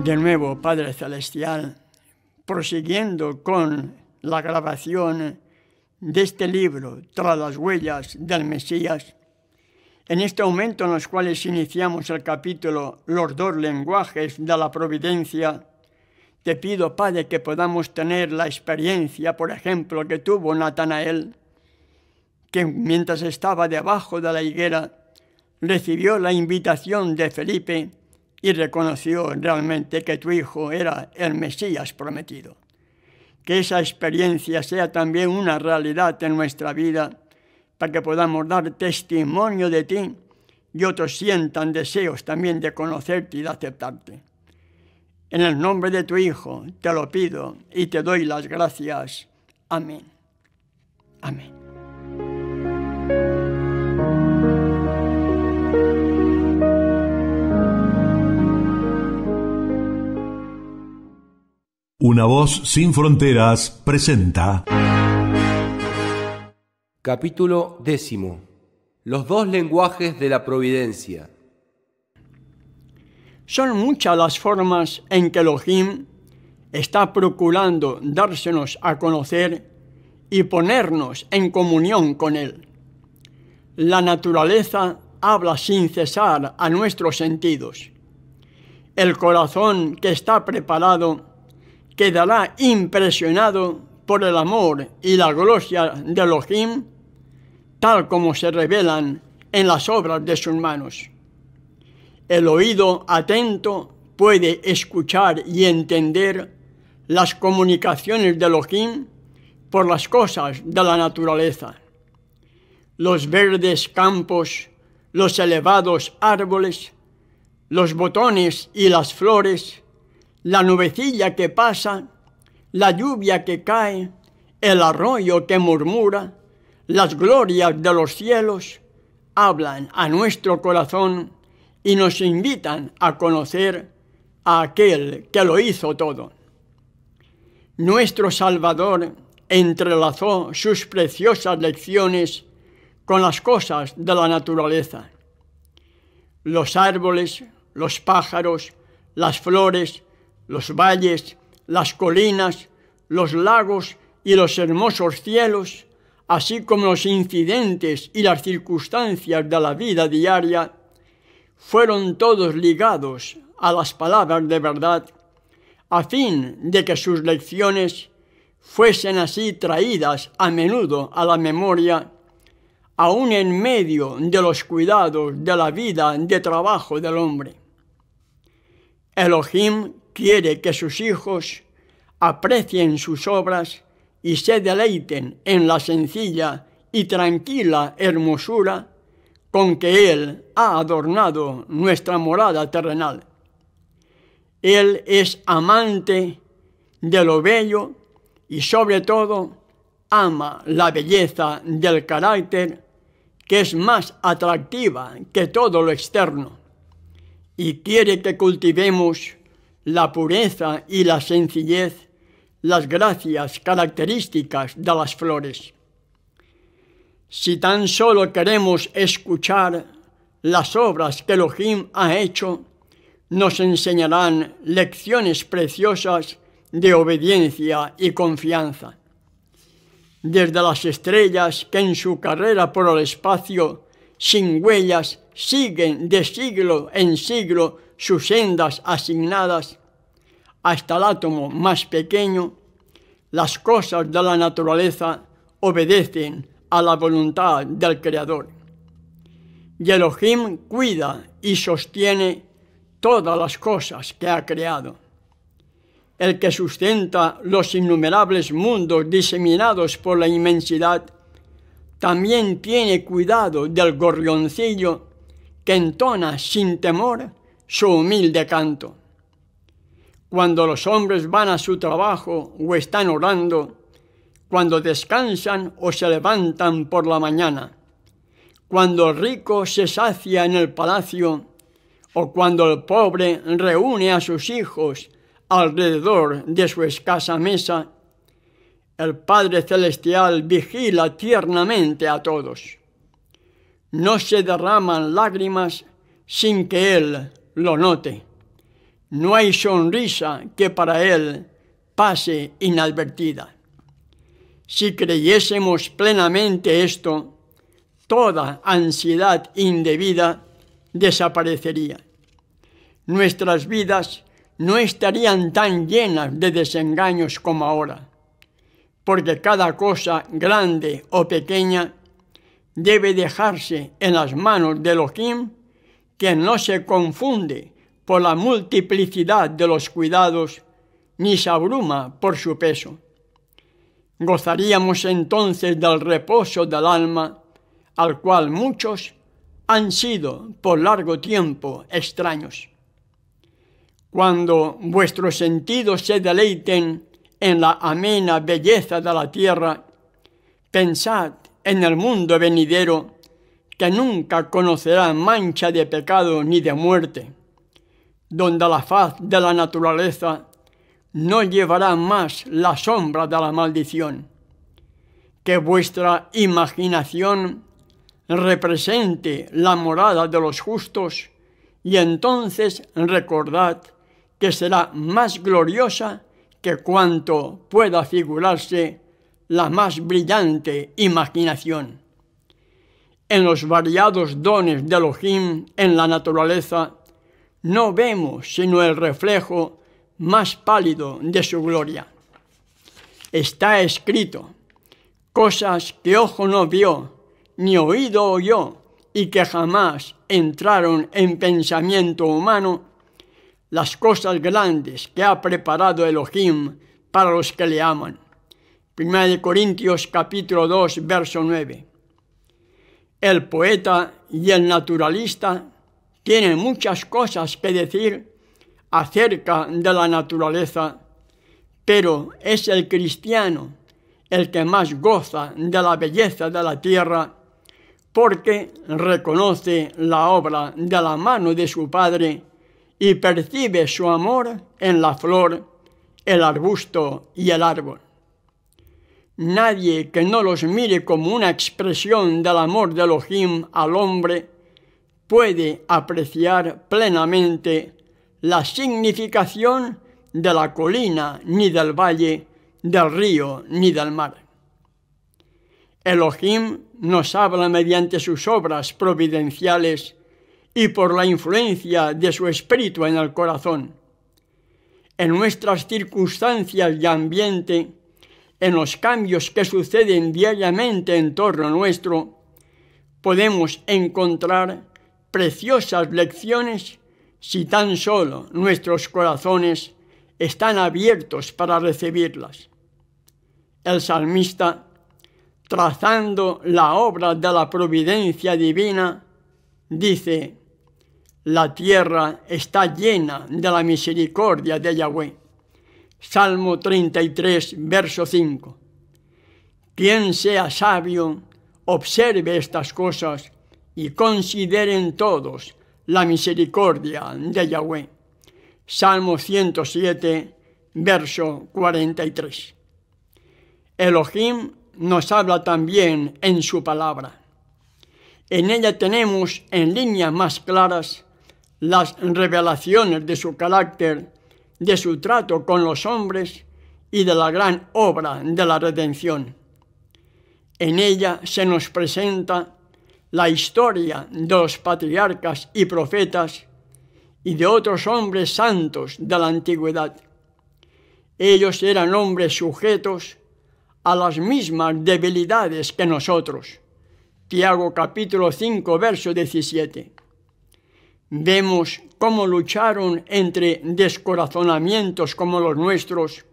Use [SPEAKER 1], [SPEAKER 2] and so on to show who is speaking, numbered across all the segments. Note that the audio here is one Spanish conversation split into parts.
[SPEAKER 1] De nuevo, Padre Celestial, prosiguiendo con la grabación de este libro, Tras las huellas del Mesías, en este momento en los cuales iniciamos el capítulo Los dos lenguajes de la providencia, te pido, Padre, que podamos tener la experiencia, por ejemplo, que tuvo Natanael, que mientras estaba debajo de la higuera, recibió la invitación de Felipe y reconoció realmente que tu hijo era el Mesías prometido. Que esa experiencia sea también una realidad en nuestra vida, para que podamos dar testimonio de ti y otros sientan deseos también de conocerte y de aceptarte. En el nombre de tu Hijo te lo pido y te doy las gracias. Amén. Amén.
[SPEAKER 2] Una voz sin fronteras presenta.
[SPEAKER 3] Capítulo 10. Los dos lenguajes de la providencia.
[SPEAKER 1] Son muchas las formas en que Elohim está procurando dársenos a conocer y ponernos en comunión con Él. La naturaleza habla sin cesar a nuestros sentidos. El corazón que está preparado quedará impresionado por el amor y la gloria de Elohim, tal como se revelan en las obras de sus manos. El oído atento puede escuchar y entender las comunicaciones de Elohim por las cosas de la naturaleza. Los verdes campos, los elevados árboles, los botones y las flores, la nubecilla que pasa, la lluvia que cae, el arroyo que murmura, las glorias de los cielos, hablan a nuestro corazón y nos invitan a conocer a aquel que lo hizo todo. Nuestro Salvador entrelazó sus preciosas lecciones con las cosas de la naturaleza. Los árboles, los pájaros, las flores, los valles, las colinas, los lagos y los hermosos cielos, así como los incidentes y las circunstancias de la vida diaria, fueron todos ligados a las palabras de verdad, a fin de que sus lecciones fuesen así traídas a menudo a la memoria, aun en medio de los cuidados de la vida de trabajo del hombre. Elohim quiere que sus hijos aprecien sus obras y se deleiten en la sencilla y tranquila hermosura con que Él ha adornado nuestra morada terrenal. Él es amante de lo bello y sobre todo ama la belleza del carácter, que es más atractiva que todo lo externo, y quiere que cultivemos la pureza y la sencillez, las gracias características de las flores. Si tan solo queremos escuchar las obras que Elohim ha hecho, nos enseñarán lecciones preciosas de obediencia y confianza. Desde las estrellas que en su carrera por el espacio, sin huellas, siguen de siglo en siglo sus sendas asignadas, hasta el átomo más pequeño, las cosas de la naturaleza obedecen a la voluntad del Creador. Y Elohim cuida y sostiene todas las cosas que ha creado. El que sustenta los innumerables mundos diseminados por la inmensidad, también tiene cuidado del gorrioncillo que entona sin temor su humilde canto. Cuando los hombres van a su trabajo o están orando, cuando descansan o se levantan por la mañana, cuando el rico se sacia en el palacio o cuando el pobre reúne a sus hijos alrededor de su escasa mesa, el Padre Celestial vigila tiernamente a todos. No se derraman lágrimas sin que Él lo note, No hay sonrisa que para él pase inadvertida. Si creyésemos plenamente esto, toda ansiedad indebida desaparecería. Nuestras vidas no estarían tan llenas de desengaños como ahora, porque cada cosa grande o pequeña debe dejarse en las manos de Elohim, que no se confunde por la multiplicidad de los cuidados, ni se abruma por su peso. Gozaríamos entonces del reposo del alma, al cual muchos han sido por largo tiempo extraños. Cuando vuestros sentidos se deleiten en la amena belleza de la tierra, pensad en el mundo venidero, que nunca conocerá mancha de pecado ni de muerte, donde la faz de la naturaleza no llevará más la sombra de la maldición. Que vuestra imaginación represente la morada de los justos, y entonces recordad que será más gloriosa que cuanto pueda figurarse la más brillante imaginación. En los variados dones de Elohim en la naturaleza no vemos sino el reflejo más pálido de su gloria. Está escrito: cosas que ojo no vio, ni oído oyó, y que jamás entraron en pensamiento humano, las cosas grandes que ha preparado Elohim para los que le aman. 1 Corintios capítulo 2, verso 9. El poeta y el naturalista tienen muchas cosas que decir acerca de la naturaleza, pero es el cristiano el que más goza de la belleza de la tierra, porque reconoce la obra de la mano de su Padre y percibe su amor en la flor, el arbusto y el árbol. Nadie que no los mire como una expresión del amor de Elohim al hombre puede apreciar plenamente la significación de la colina ni del valle, del río ni del mar. Elohim nos habla mediante sus obras providenciales y por la influencia de su espíritu en el corazón. En nuestras circunstancias y ambiente, en los cambios que suceden diariamente en torno nuestro, podemos encontrar preciosas lecciones si tan solo nuestros corazones están abiertos para recibirlas. El salmista, trazando la obra de la providencia divina, dice: la tierra está llena de la misericordia de Yahweh. Salmo 33, verso 5. Quien sea sabio, observe estas cosas y consideren todos la misericordia de Yahweh. Salmo 107, verso 43. Elohim nos habla también en su palabra. En ella tenemos en líneas más claras las revelaciones de su carácter, de su trato con los hombres y de la gran obra de la redención. En ella se nos presenta la historia de los patriarcas y profetas y de otros hombres santos de la antigüedad. Ellos eran hombres sujetos a las mismas debilidades que nosotros. Tiago capítulo 5, verso 17. Vemos cómo lucharon entre descorazonamientos como los nuestros,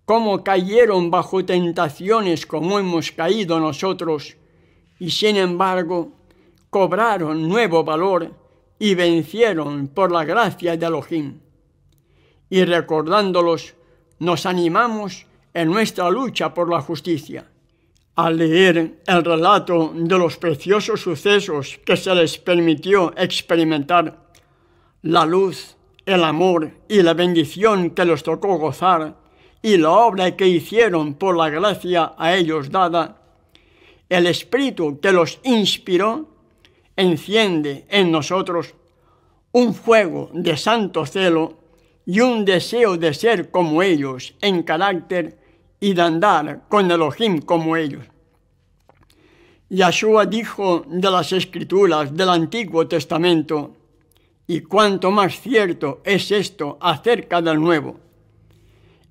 [SPEAKER 1] cómo cayeron bajo tentaciones como hemos caído nosotros, y sin embargo cobraron nuevo valor y vencieron por la gracia de Elohim. Y recordándolos, nos animamos en nuestra lucha por la justicia. Al leer el relato de los preciosos sucesos que se les permitió experimentar, la luz, el amor y la bendición que les tocó gozar, y la obra que hicieron por la gracia a ellos dada, el Espíritu que los inspiró enciende en nosotros un fuego de santo celo y un deseo de ser como ellos en carácter y de andar con Elohim como ellos. Yahshua dijo de las Escrituras del Antiguo Testamento, y cuánto más cierto es esto acerca del Nuevo.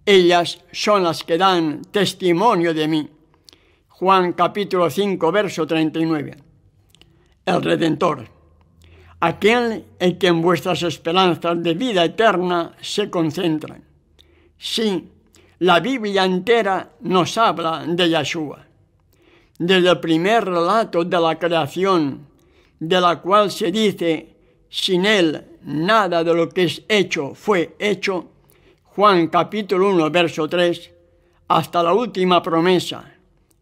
[SPEAKER 1] Ellas son las que dan testimonio de mí. Juan capítulo 5, verso 39. El Redentor, aquel en quien vuestras esperanzas de vida eterna se concentran. Sí, la Biblia entera nos habla de Yahshua. Desde el primer relato de la creación, de la cual se dice, sin él nada de lo que es hecho fue hecho, Juan capítulo 1, verso 3, hasta la última promesa,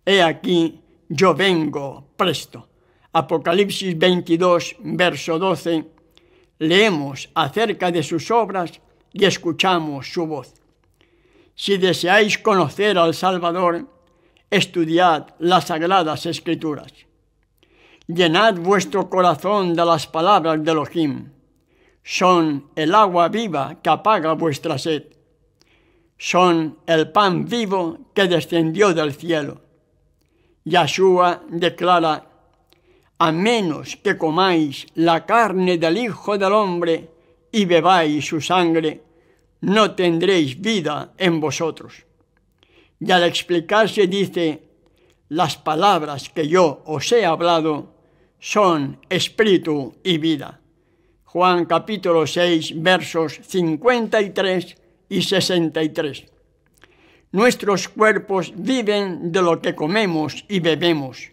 [SPEAKER 1] he aquí, yo vengo presto. Apocalipsis 22, verso 12, leemos acerca de sus obras y escuchamos su voz. Si deseáis conocer al Salvador, estudiad las Sagradas Escrituras. Llenad vuestro corazón de las palabras de Elohim. Son el agua viva que apaga vuestra sed. Son el pan vivo que descendió del cielo. Yahshua declara, a menos que comáis la carne del Hijo del Hombre y bebáis su sangre, no tendréis vida en vosotros. Y al explicarse dice, las palabras que yo os he hablado son espíritu y vida. Juan capítulo 6, versos 53 y 63. Nuestros cuerpos viven de lo que comemos y bebemos,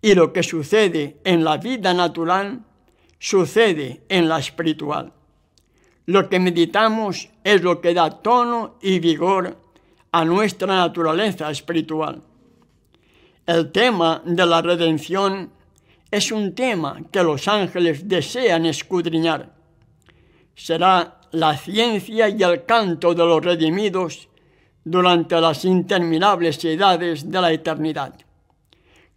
[SPEAKER 1] y lo que sucede en la vida natural sucede en la espiritual. Lo que meditamos es lo que da tono y vigor a nuestra naturaleza espiritual. El tema de la redención es un tema que los ángeles desean escudriñar. Será la ciencia y el canto de los redimidos durante las interminables edades de la eternidad.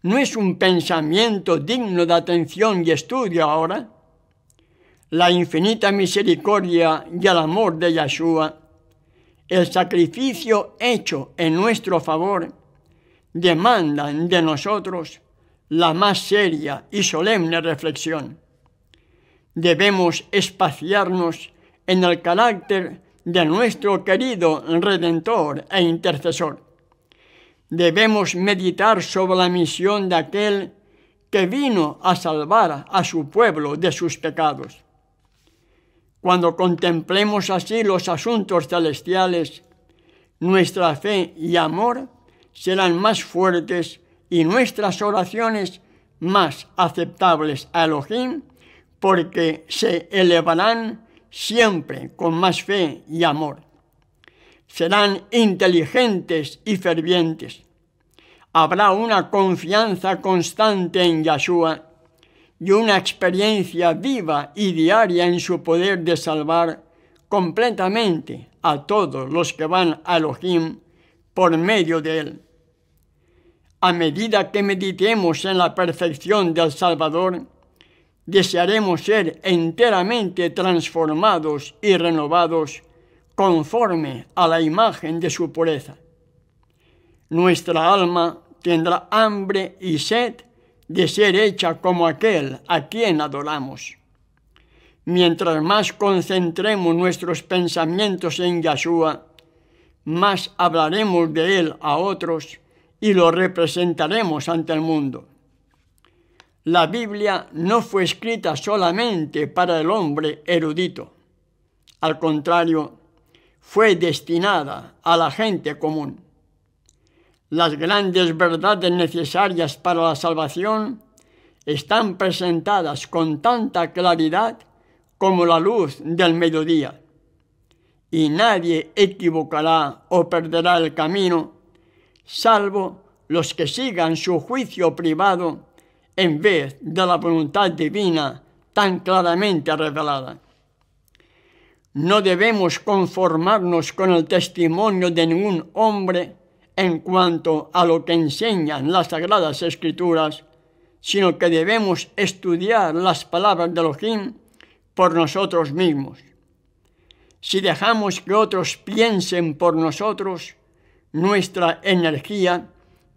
[SPEAKER 1] ¿No es un pensamiento digno de atención y estudio ahora? La infinita misericordia y el amor de Yahshua, el sacrificio hecho en nuestro favor, demandan de nosotros la más seria y solemne reflexión. Debemos espaciarnos en el carácter de nuestro querido Redentor e Intercesor. Debemos meditar sobre la misión de aquel que vino a salvar a su pueblo de sus pecados. Cuando contemplemos así los asuntos celestiales, nuestra fe y amor serán más fuertes y nuestras oraciones más aceptables a Elohim, porque se elevarán siempre con más fe y amor. Serán inteligentes y fervientes. Habrá una confianza constante en Yahshua y una experiencia viva y diaria en su poder de salvar completamente a todos los que van a Elohim por medio de él. A medida que meditemos en la perfección del Salvador, desearemos ser enteramente transformados y renovados conforme a la imagen de su pureza. Nuestra alma tendrá hambre y sed de ser hecha como aquel a quien adoramos. Mientras más concentremos nuestros pensamientos en Yahshua, más hablaremos de él a otros y lo representaremos ante el mundo. La Biblia no fue escrita solamente para el hombre erudito. Al contrario, fue destinada a la gente común. Las grandes verdades necesarias para la salvación están presentadas con tanta claridad como la luz del mediodía, y nadie equivocará o perderá el camino, salvo los que sigan su juicio privado en vez de la voluntad divina tan claramente revelada. No debemos conformarnos con el testimonio de ningún hombre en cuanto a lo que enseñan las Sagradas Escrituras, sino que debemos estudiar las palabras de Elohim por nosotros mismos. Si dejamos que otros piensen por nosotros, nuestra energía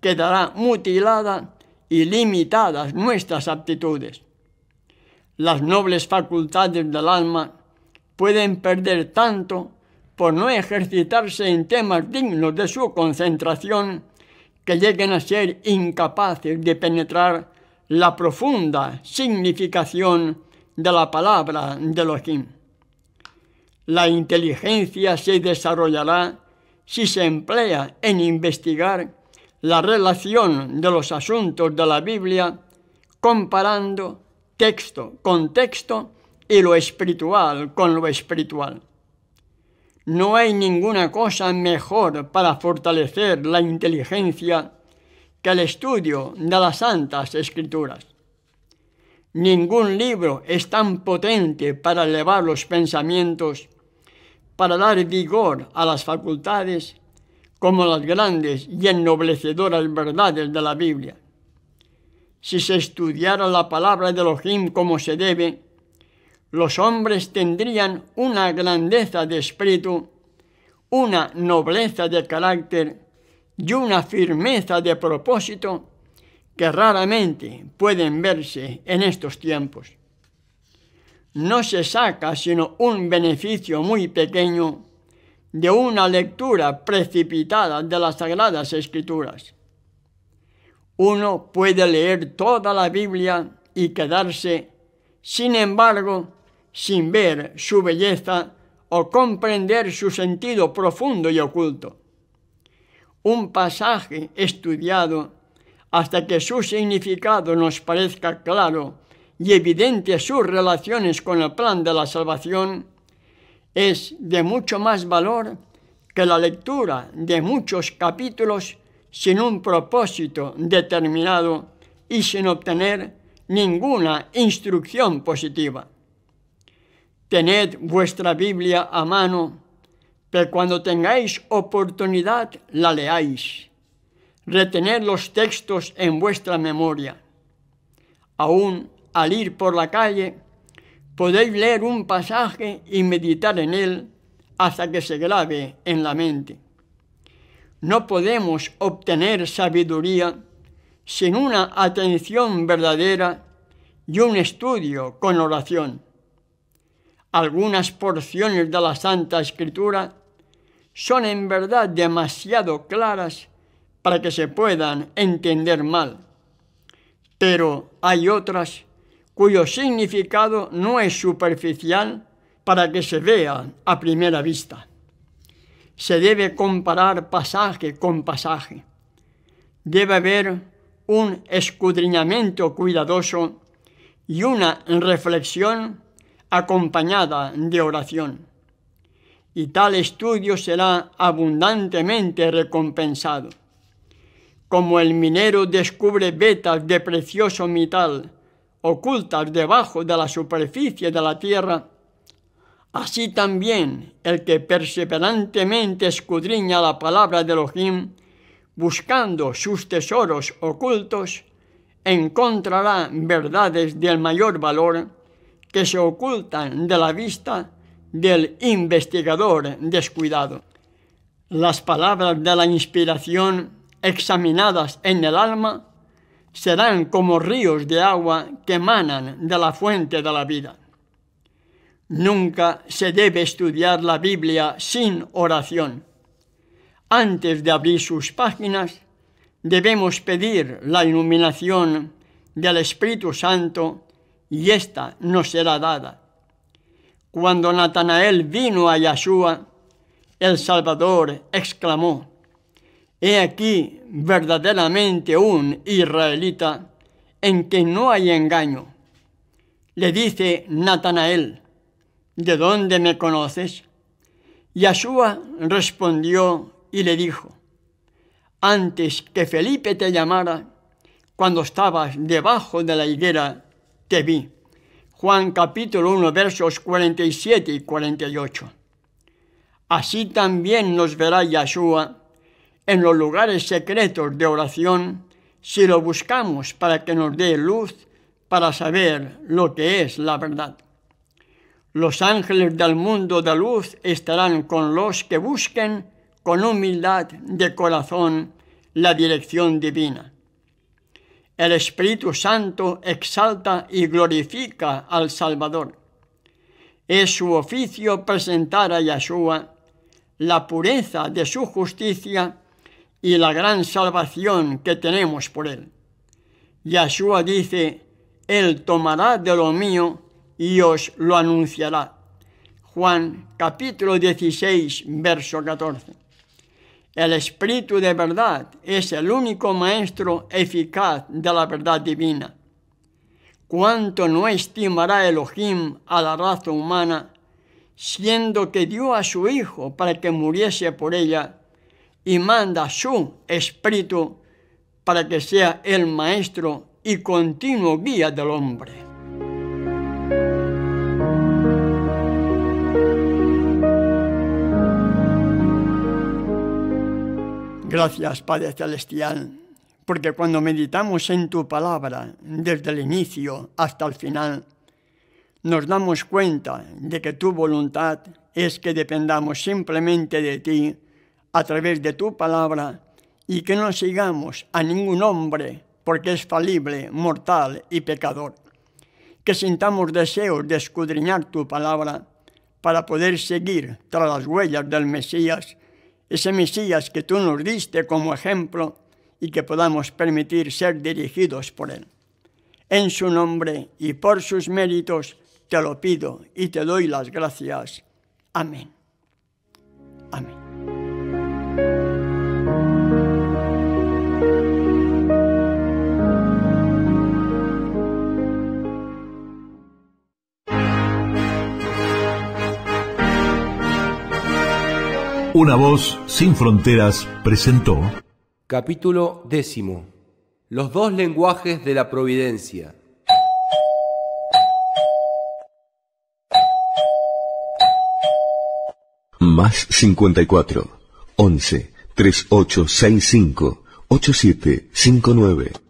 [SPEAKER 1] quedará mutilada y limitadas nuestras aptitudes. Las nobles facultades del alma pueden perder tanto por no ejercitarse en temas dignos de su concentración que lleguen a ser incapaces de penetrar la profunda significación de la palabra de Elohim. La inteligencia se desarrollará si se emplea en investigar la relación de los asuntos de la Biblia, comparando texto con texto y lo espiritual con lo espiritual. No hay ninguna cosa mejor para fortalecer la inteligencia que el estudio de las Santas Escrituras. Ningún libro es tan potente para elevar los pensamientos, para dar vigor a las facultades, como las grandes y ennoblecedoras verdades de la Biblia. Si se estudiara la palabra de Elohim como se debe, los hombres tendrían una grandeza de espíritu, una nobleza de carácter y una firmeza de propósito que raramente pueden verse en estos tiempos. No se saca sino un beneficio muy pequeño de una lectura precipitada de las Sagradas Escrituras. Uno puede leer toda la Biblia y quedarse, sin embargo, sin ver su belleza o comprender su sentido profundo y oculto. Un pasaje estudiado hasta que su significado nos parezca claro y evidente sus relaciones con el plan de la salvación, es de mucho más valor que la lectura de muchos capítulos sin un propósito determinado y sin obtener ninguna instrucción positiva. Tened vuestra Biblia a mano, pero cuando tengáis oportunidad la leáis. Retened los textos en vuestra memoria. Aún al ir por la calle, podéis leer un pasaje y meditar en él hasta que se grabe en la mente. No podemos obtener sabiduría sin una atención verdadera y un estudio con oración. Algunas porciones de la Santa Escritura son en verdad demasiado claras para que se puedan entender mal, pero hay otras cuyo significado no es superficial para que se vea a primera vista. Se debe comparar pasaje con pasaje. Debe haber un escudriñamiento cuidadoso y una reflexión acompañada de oración. Y tal estudio será abundantemente recompensado. Como el minero descubre vetas de precioso metal ocultas debajo de la superficie de la tierra, así también el que perseverantemente escudriña la palabra de Elohim, buscando sus tesoros ocultos, encontrará verdades del mayor valor que se ocultan de la vista del investigador descuidado. Las palabras de la inspiración examinadas en el alma serán como ríos de agua que emanan de la fuente de la vida. Nunca se debe estudiar la Biblia sin oración. Antes de abrir sus páginas, debemos pedir la iluminación del Espíritu Santo y ésta nos será dada. Cuando Natanael vino a Yeshua, el Salvador exclamó: «He aquí verdaderamente un israelita en quien no hay engaño». Le dice Natanael: «¿De dónde me conoces?». Yeshua respondió y le dijo: «Antes que Felipe te llamara, cuando estabas debajo de la higuera, te vi». Juan capítulo 1, versos 47 y 48. Así también nos verá Yeshua en los lugares secretos de oración si lo buscamos para que nos dé luz para saber lo que es la verdad. Los ángeles del mundo de luz estarán con los que busquen con humildad de corazón la dirección divina. El Espíritu Santo exalta y glorifica al Salvador. Es su oficio presentar a Yeshua la pureza de su justicia y la gran salvación que tenemos por él. Yeshua dice: Él tomará de lo mío y os lo anunciará. Juan capítulo 16, verso 14. El Espíritu de verdad es el único maestro eficaz de la verdad divina. ¿Cuánto no estimará Elohim a la raza humana, siendo que dio a su Hijo para que muriese por ella y manda su Espíritu para que sea el maestro y continuo guía del hombre? Gracias, Padre Celestial, porque cuando meditamos en tu palabra desde el inicio hasta el final, nos damos cuenta de que tu voluntad es que dependamos simplemente de ti a través de tu palabra y que no sigamos a ningún hombre porque es falible, mortal y pecador. Que sintamos deseos de escudriñar tu palabra para poder seguir tras las huellas del Mesías, ese Mesías que tú nos diste como ejemplo y que podamos permitir ser dirigidos por él. En su nombre y por sus méritos te lo pido y te doy las gracias. Amén. Amén.
[SPEAKER 2] Una voz sin fronteras presentó
[SPEAKER 3] Capítulo 10. Los dos lenguajes de la providencia.
[SPEAKER 4] Más 54 11 3865 8759